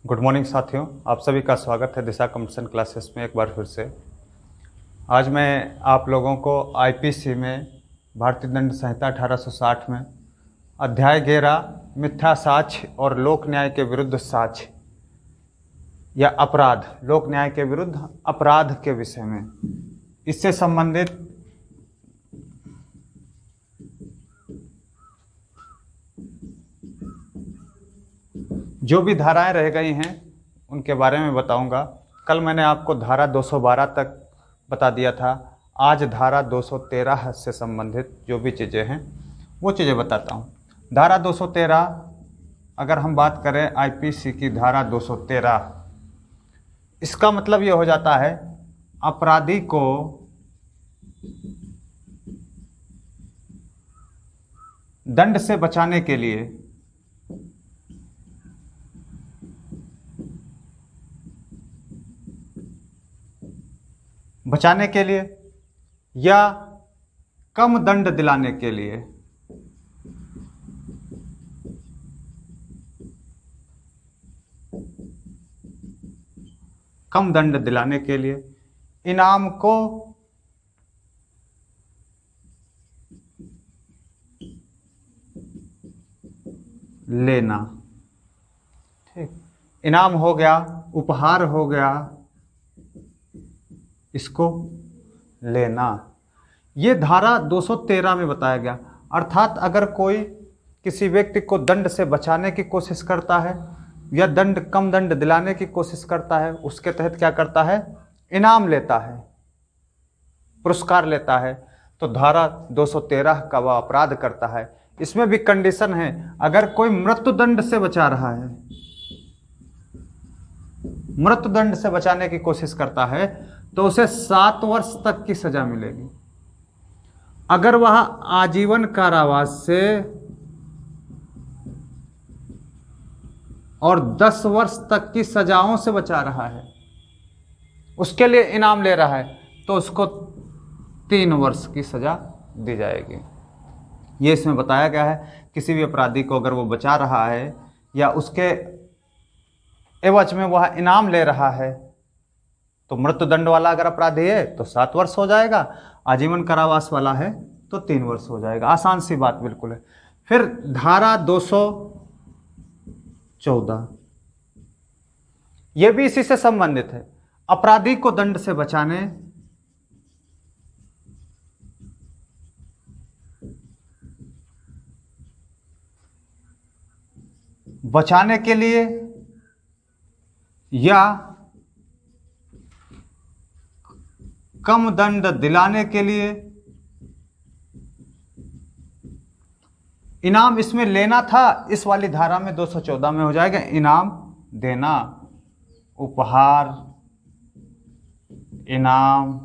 Good morning साथियों, आप सभी का स्वागत है दिशा कंपटीशन क्लासेस में एक बार फिर से। आज मैं आप लोगों को आईपीसी में भारतीय दंड संहिता 1860 में अध्याय 11 मिथ्या साक्ष्य और लोक न्याय के विरुद्ध साक्ष्य या अपराध, लोक न्याय के विरुद्ध अपराध के विषय में, इससे संबंधित जो भी धाराएं रह गई हैं उनके बारे में बताऊंगा। कल मैंने आपको धारा 212 तक बता दिया था। आज धारा 213 से संबंधित जो भी चीज़ें हैं वो चीज़ें बताता हूं। धारा 213, अगर हम बात करें आईपीसी की धारा 213, इसका मतलब ये हो जाता है अपराधी को दंड से बचाने के लिए या कम दंड दिलाने के लिए इनाम को लेना। ठीक, इनाम हो गया, उपहार हो गया, इसको लेना। ये धारा 213 में बताया गया। अर्थात अगर कोई किसी व्यक्ति को दंड से बचाने की कोशिश करता है या कम दंड दिलाने की कोशिश करता है, उसके तहत क्या करता है? इनाम लेता है, पुरस्कार लेता है, तो धारा 213 का वह अपराध करता है। इसमें भी कंडीशन है, अगर कोई मृत्युदंड से बचा रहा है, मृत्युदंड से बचाने की कोशिश करता है, तो उसे 7 वर्ष तक की सजा मिलेगी। अगर वह आजीवन कारावास से और 10 वर्ष तक की सजाओं से बचा रहा है, उसके लिए इनाम ले रहा है, तो उसको 3 वर्ष की सजा दी जाएगी। ये इसमें बताया गया है। किसी भी अपराधी को अगर वो बचा रहा है या उसके एवज में वह इनाम ले रहा है, तो मृत्युदंड वाला अगर अपराधी है तो 7 वर्ष हो जाएगा, आजीवन कारावास वाला है तो 3 वर्ष हो जाएगा। आसान सी बात बिल्कुल है। फिर धारा 214, यह भी इसी से संबंधित है। अपराधी को दंड से बचाने के लिए या कम दंड दिलाने के लिए इनाम इसमें लेना था, इस वाली धारा में 214 में हो जाएगा इनाम देना, उपहार, इनाम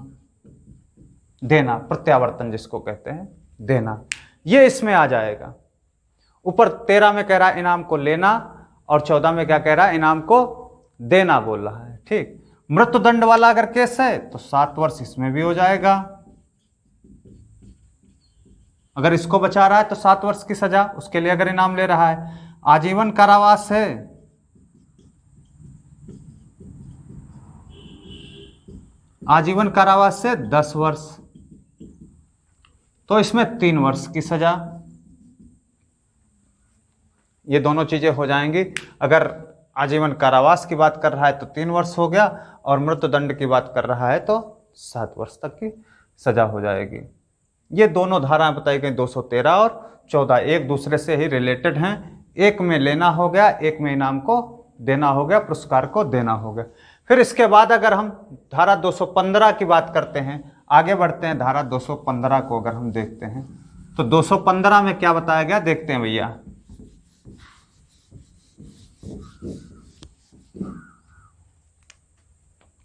देना, प्रत्यावर्तन जिसको कहते हैं, देना, ये इसमें आ जाएगा। ऊपर 13 में कह रहा है इनाम को लेना और 14 में क्या कह रहा है? इनाम को देना बोल रहा है। ठीक, मृत्युदंड वाला अगर केस है तो 7 वर्ष इसमें भी हो जाएगा। अगर इसको बचा रहा है तो 7 वर्ष की सजा, उसके लिए अगर इनाम ले रहा है। आजीवन कारावास है, आजीवन कारावास से 10 वर्ष, तो इसमें 3 वर्ष की सजा। ये दोनों चीजें हो जाएंगी। अगर आजीवन कारावास की बात कर रहा है तो 3 वर्ष हो गया, और मृत्युदंड की बात कर रहा है तो 7 वर्ष तक की सजा हो जाएगी। ये दोनों धाराएं बताई गई 213 और 14, एक दूसरे से ही रिलेटेड हैं। एक में लेना हो गया, एक में इनाम को देना हो गया, पुरस्कार को देना हो गया। फिर इसके बाद अगर हम धारा 215 की बात करते हैं, आगे बढ़ते हैं, धारा 215 को अगर हम देखते हैं तो 215 में क्या बताया गया देखते हैं भैया।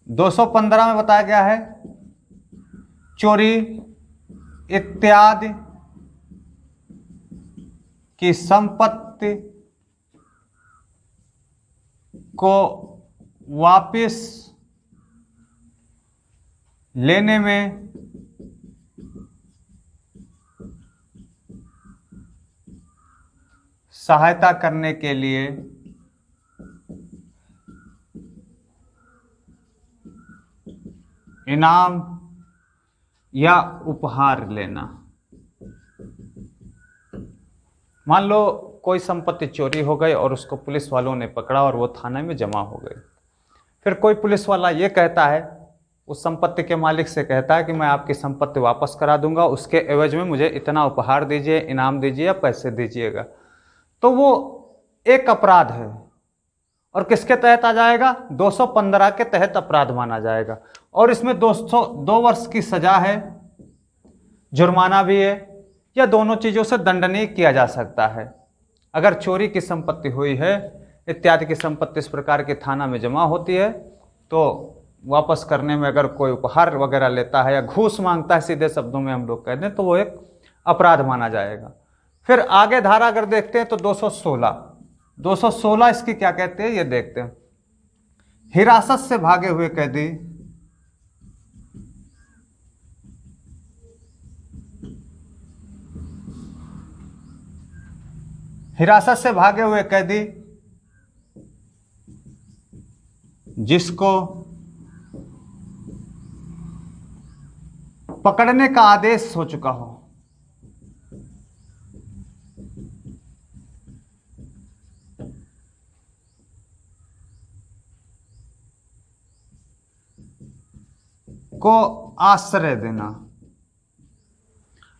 215 में बताया गया है चोरी इत्यादि की संपत्ति को वापस लेने में सहायता करने के लिए इनाम या उपहार लेना। मान लो कोई संपत्ति चोरी हो गई और उसको पुलिस वालों ने पकड़ा और वो थाने में जमा हो गई। फिर कोई पुलिस वाला ये कहता है, उस संपत्ति के मालिक से कहता है कि मैं आपकी संपत्ति वापस करा दूंगा, उसके एवज में मुझे इतना उपहार दीजिए, इनाम दीजिए या पैसे दीजिएगा। तो वो एक अपराध है और किसके तहत आ जाएगा? 215 के तहत अपराध माना जाएगा और इसमें 2 वर्ष की सजा है, जुर्माना भी है, या दोनों चीजों से दंडनीय किया जा सकता है। अगर चोरी की संपत्ति हुई है इत्यादि की संपत्ति इस प्रकार के थाना में जमा होती है तो वापस करने में अगर कोई उपहार वगैरह लेता है या घूस मांगता है, सीधे शब्दों में हम लोग कह दें, तो वो एक अपराध माना जाएगा। फिर आगे धारा अगर देखते हैं तो 216 इसकी क्या कहते हैं ये देखते हैं। हिरासत से भागे हुए कैदी हिरासत से भागे हुए कैदी जिसको पकड़ने का आदेश हो चुका हो, को आश्रय देना।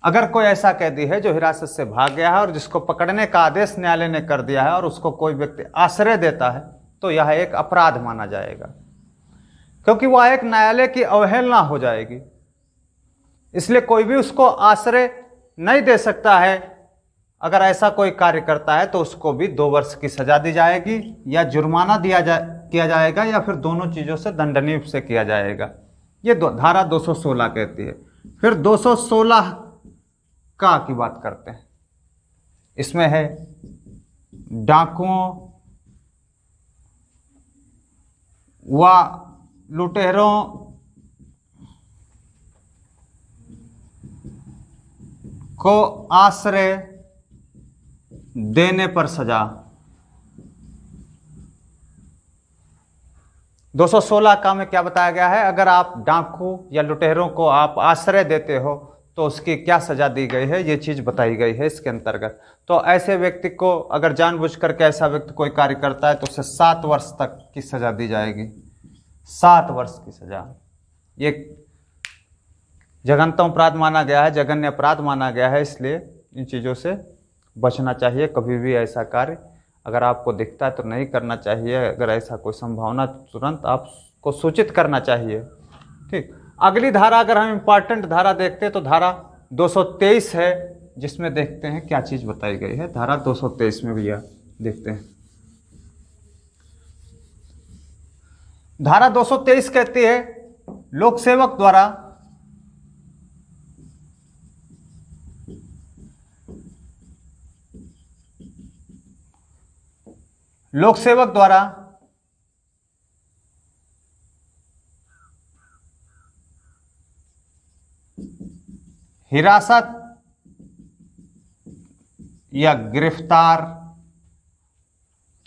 अगर कोई ऐसा कैदी है जो हिरासत से भाग गया है और जिसको पकड़ने का आदेश न्यायालय ने कर दिया है और उसको कोई व्यक्ति आश्रय देता है तो यह एक अपराध माना जाएगा, क्योंकि वह एक न्यायालय की अवहेलना हो जाएगी। इसलिए कोई भी उसको आश्रय नहीं दे सकता है। अगर ऐसा कोई कार्य करता है तो उसको भी 2 वर्ष की सजा दी जाएगी या जुर्माना किया जाएगा या फिर दोनों चीजों से दंडनीय से किया जाएगा। ये धारा 216 कहती है। फिर 216 का की बात करते हैं। इसमें है डाकुओं व लुटेरों को आश्रय देने पर सजा। 216 का में क्या बताया गया है? अगर आप डाकू या लुटेरों को आप आश्रय देते हो तो उसकी क्या सजा दी गई है, ये चीज बताई गई है इसके अंतर्गत। तो ऐसे व्यक्ति को अगर जानबूझ करके ऐसा व्यक्ति कोई कार्य करता है तो उसे 7 वर्ष तक की सजा दी जाएगी। 7 वर्ष की सजा। ये जघन्यतम अपराध माना गया है, जघन्य अपराध माना गया है, इसलिए इन चीज़ों से बचना चाहिए। कभी भी ऐसा कार्य अगर आपको दिखता है तो नहीं करना चाहिए। अगर ऐसा कोई संभावना तुरंत आपको सूचित करना चाहिए। ठीक। अगली धारा अगर हम इंपॉर्टेंट धारा देखते हैं तो धारा 223 है, जिसमें देखते हैं क्या चीज़ बताई गई है। धारा 223 में भैया देखते हैं। धारा 223 कहती है लोक सेवक द्वारा हिरासत या गिरफ्तार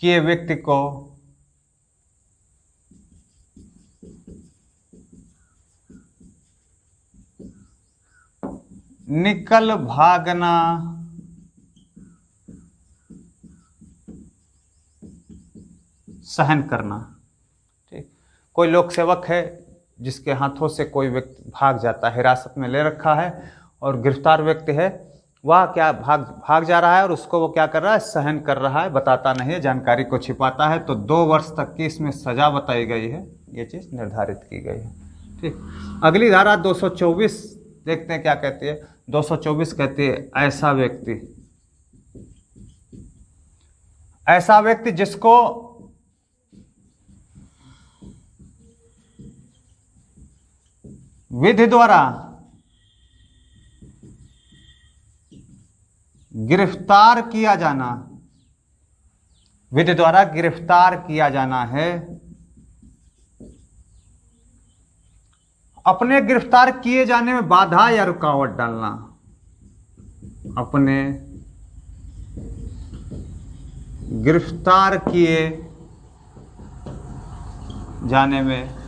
किए व्यक्ति को निकल भागना सहन करना। ठीक। कोई लोक सेवक है जिसके हाथों से कोई व्यक्ति भाग जाता है, हिरासत में ले रखा है, और गिरफ्तार व्यक्ति है वह क्या भाग जा रहा है और उसको वो क्या कर रहा है, सहन कर रहा है, बताता नहीं है, जानकारी को छिपाता है, तो 2 वर्ष तक की इसमें सजा बताई गई है। ये चीज़ निर्धारित की गई है। ठीक। अगली धारा 224 देखते हैं क्या कहती है। 224 कहती है ऐसा व्यक्ति जिसको विधि द्वारा गिरफ्तार किया जाना है, अपने गिरफ्तार किए जाने में बाधा या रुकावट डालना, अपने गिरफ्तार किए जाने में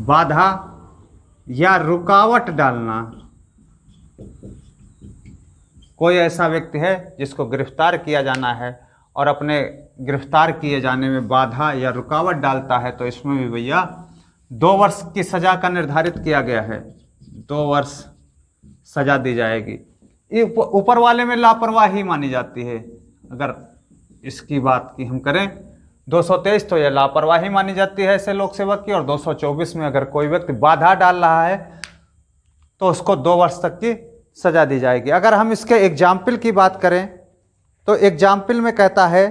बाधा या रुकावट डालना। कोई ऐसा व्यक्ति है जिसको गिरफ्तार किया जाना है और अपने गिरफ्तार किए जाने में बाधा या रुकावट डालता है, तो इसमें भी भैया 2 वर्ष की सज़ा का निर्धारित किया गया है। 2 वर्ष सज़ा दी जाएगी। ऊपर वाले में लापरवाही मानी जाती है। अगर इसकी बात की हम करें 223 तो यह लापरवाही मानी जाती है ऐसे लोक सेवक की, और 224 में अगर कोई व्यक्ति बाधा डाल रहा है तो उसको 2 वर्ष तक की सज़ा दी जाएगी। अगर हम इसके एग्जाम्पल की बात करें तो एग्जाम्पल में कहता है,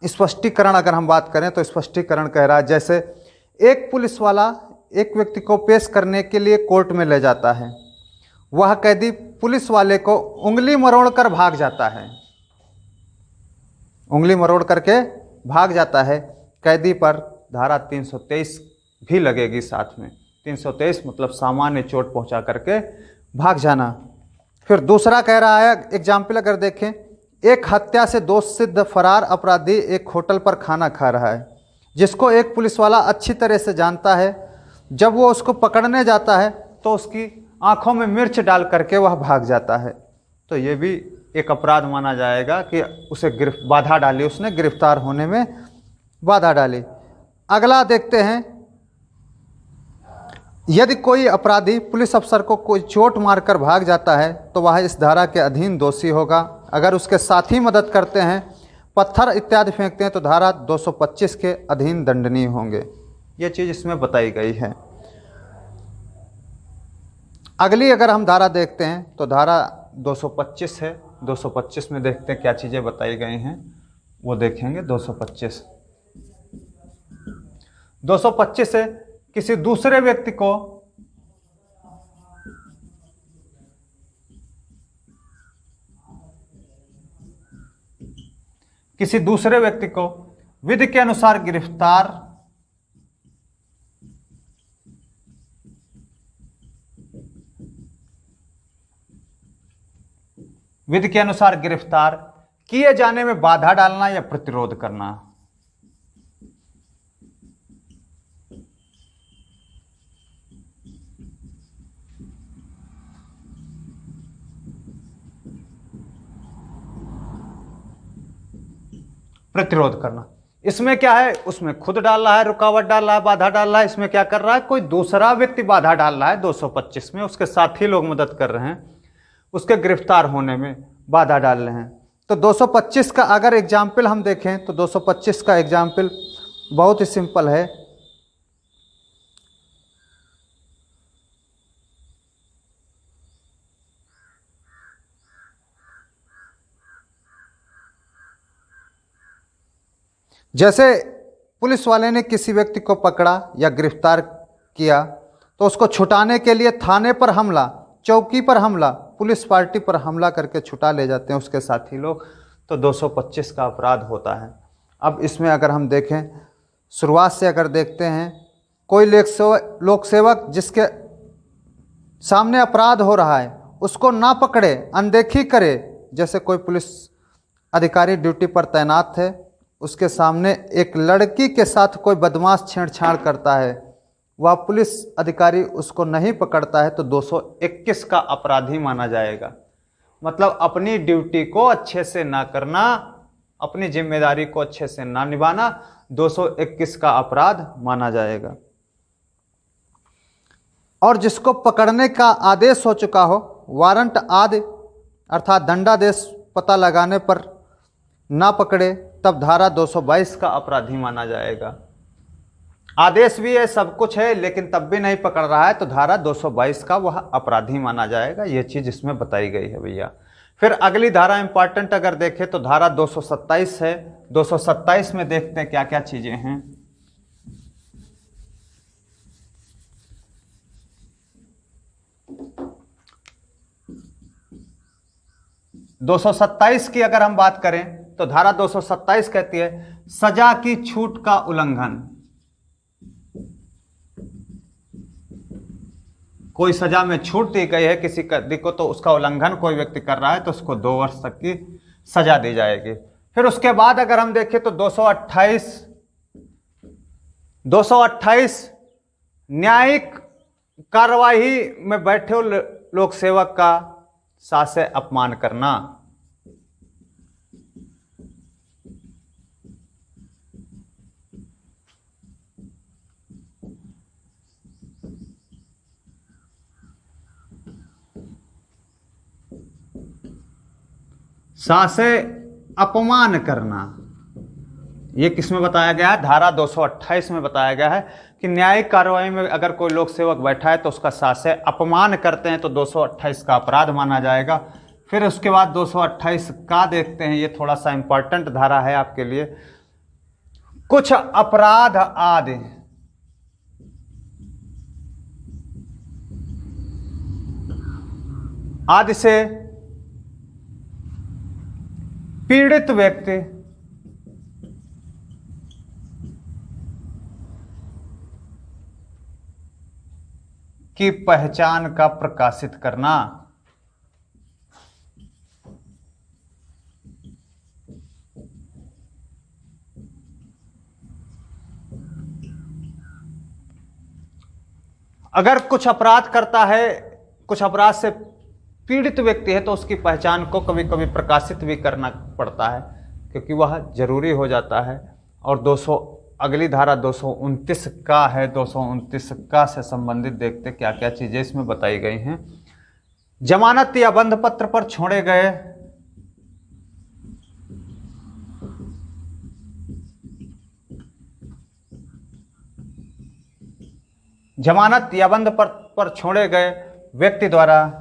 स्पष्टीकरण अगर हम बात करें तो स्पष्टीकरण कह रहा है, जैसे एक पुलिस वाला एक व्यक्ति को पेश करने के लिए कोर्ट में ले जाता है। वह कैदी पुलिस वाले को उंगली मरोड़ कर भाग जाता है, उंगली मरोड़ करके भाग जाता है। कैदी पर धारा 323 भी लगेगी साथ में। 323 मतलब सामान्य चोट पहुंचा करके भाग जाना। फिर दूसरा कह रहा है एग्जाम्पल अगर देखें, एक हत्या से दोष सिद्ध फरार अपराधी एक होटल पर खाना खा रहा है, जिसको एक पुलिस वाला अच्छी तरह से जानता है। जब वो उसको पकड़ने जाता है तो उसकी आंखों में मिर्च डाल करके वह भाग जाता है। तो ये भी एक अपराध माना जाएगा कि उसे बाधा डाली, उसने गिरफ्तार होने में बाधा डाली। अगला देखते हैं, यदि कोई अपराधी पुलिस अफसर को कोई चोट मारकर भाग जाता है तो वह इस धारा के अधीन दोषी होगा। अगर उसके साथी मदद करते हैं, पत्थर इत्यादि फेंकते हैं तो धारा 225 के अधीन दंडनीय होंगे। ये चीज़ इसमें बताई गई है। अगली अगर हम धारा देखते हैं तो धारा 225 है। 225 में देखते हैं क्या चीज़ें बताई गई हैं, वो देखेंगे। 225 से किसी दूसरे व्यक्ति को विधि के अनुसार गिरफ्तार किए जाने में बाधा डालना या प्रतिरोध करना। प्रतिरोध करना, इसमें क्या है, उसमें खुद डाल रहा है, रुकावट डाल रहा है, बाधा डाल रहा है। इसमें क्या कर रहा है, कोई दूसरा व्यक्ति बाधा डाल रहा है। 225 में उसके साथी लोग मदद कर रहे हैं, उसके गिरफ्तार होने में बाधा डाल रहे हैं। तो 225 का अगर एग्जाम्पल हम देखें तो 225 का एग्जाम्पल बहुत ही सिंपल है। जैसे पुलिस वाले ने किसी व्यक्ति को पकड़ा या गिरफ्तार किया तो उसको छुटाने के लिए थाने पर हमला, चौकी पर हमला, पुलिस पार्टी पर हमला करके छुटा ले जाते हैं उसके साथी लोग, तो 225 का अपराध होता है। अब इसमें अगर हम देखें, शुरुआत से अगर देखते हैं, कोई लोक सेवक जिसके सामने अपराध हो रहा है उसको ना पकड़े, अनदेखी करे। जैसे कोई पुलिस अधिकारी ड्यूटी पर तैनात है, उसके सामने एक लड़की के साथ कोई बदमाश छेड़छाड़ करता है, वह पुलिस अधिकारी उसको नहीं पकड़ता है तो 221 का अपराधी माना जाएगा। मतलब अपनी ड्यूटी को अच्छे से ना करना, अपनी जिम्मेदारी को अच्छे से ना निभाना, 221 का अपराध माना जाएगा। और जिसको पकड़ने का आदेश हो चुका हो, वारंट आदि अर्थात दंडादेश पता लगाने पर ना पकड़े, तब धारा 222 का अपराधी माना जाएगा। आदेश भी है, सब कुछ है, लेकिन तब भी नहीं पकड़ रहा है तो धारा 222 का वह अपराधी माना जाएगा। यह चीज़ इसमें बताई गई है भैया। फिर अगली धारा इंपॉर्टेंट अगर देखें तो धारा 227 है। 227 में देखते हैं क्या क्या चीज़ें हैं। 227 की अगर हम बात करें तो धारा 227 कहती है सजा की छूट का उल्लंघन। कोई सजा में छूट दी गई है किसी कैदी को, तो उसका उल्लंघन कोई व्यक्ति कर रहा है तो उसको 2 वर्ष तक की सजा दी जाएगी। फिर उसके बाद अगर हम देखें तो 228 न्यायिक कार्यवाही में बैठे हुए लोक सेवक का शासकीय अपमान करना। शासकीय अपमान करना, ये किसमें बताया गया है? धारा 228 में बताया गया है कि न्यायिक कार्रवाई में अगर कोई लोक सेवक बैठा है तो उसका शासकीय अपमान करते हैं तो 228 का अपराध माना जाएगा। फिर उसके बाद 228 का देखते हैं, ये थोड़ा सा इंपॉर्टेंट धारा है आपके लिए। कुछ अपराध आदि से पीड़ित व्यक्ति की पहचान का प्रकाशित करना। अगर कुछ अपराध करता है, कुछ अपराध से पीड़ित व्यक्ति है तो उसकी पहचान को कभी कभी प्रकाशित भी करना पड़ता है, क्योंकि वह जरूरी हो जाता है। और 200 अगली धारा 229 का है। 229 का से संबंधित देखते क्या क्या चीजें इसमें बताई गई हैं। जमानत या बंध पत्र पर छोड़े गए जमानत या बंध पर छोड़े गए व्यक्ति द्वारा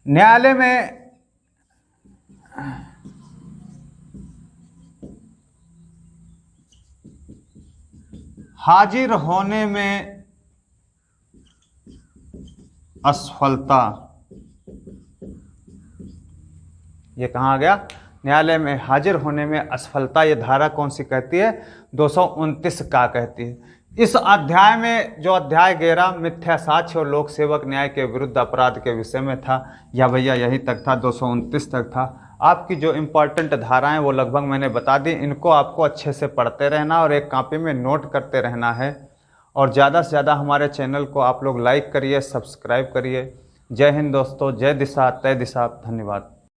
न्यायालय में हाजिर होने में असफलता। ये कहाँ आ गया? न्यायालय में हाजिर होने में असफलता। ये धारा कौन सी कहती है? 229 का कहती है। इस अध्याय में जो अध्याय 11 मिथ्या साक्ष्य और लोक सेवक न्याय के विरुद्ध अपराध के विषय में था, या भैया यही तक था, 229 तक था। आपकी जो इम्पोर्टेंट धाराएं वो लगभग मैंने बता दी। इनको आपको अच्छे से पढ़ते रहना और एक कॉपी में नोट करते रहना है। और ज़्यादा से ज़्यादा हमारे चैनल को आप लोग लाइक करिए, सब्सक्राइब करिए। जय हिंद दोस्तों, जय दिशा तय दिशा। धन्यवाद।